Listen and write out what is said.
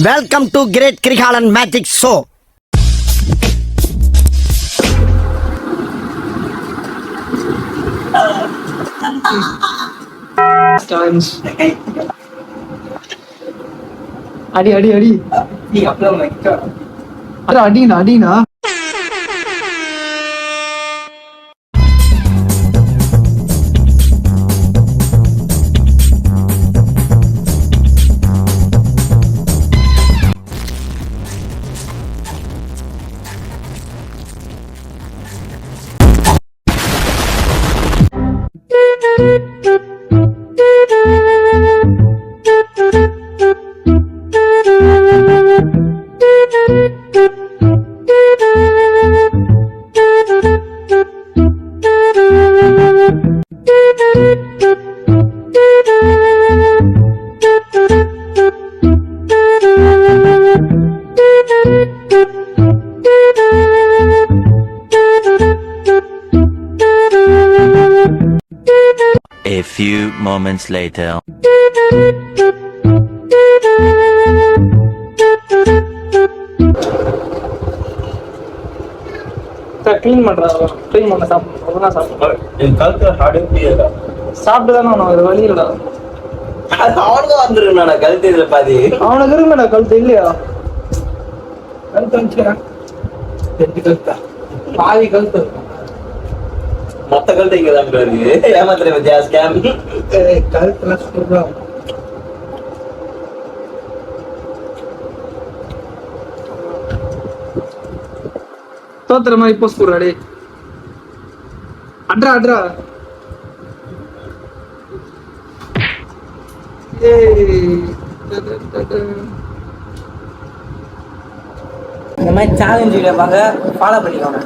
Welcome to great Kirikalan magic show. அடி அடி அடி அடினா அடினா A few moments later. Clean பண்றா க்ளீன் பண்ண சாப்பிடுறா சாப்பிடுறேன் என் கழுத்துல ஹார்டே புரியல. சாப்பிட்டு தானே அவனுக்கு வழி இல்லடா. அவனுக்கு வந்துருக்கா கழுத்து இதுல பாதி. அவனுக்கு இருக்குடா கழுத்து இல்லையா? கழுத்து வந்துச்சுடா. ரெண்டு கழுத்தா பாதி கழுத்து மொத்த கழுத்து இங்கதான் இருக்கு. ஏமாத்துற பத்தியா ஸ்கேம். கழுத்துல சொல்றா. தோத்துற மாதிரி போஸ்ட் போடுறாடே. அட்ரா அட்ரா இந்த மாதிரி சேலஞ்ச் வீடியோ பார்க்க ஃபாலோ பண்ணிக்கோங்க.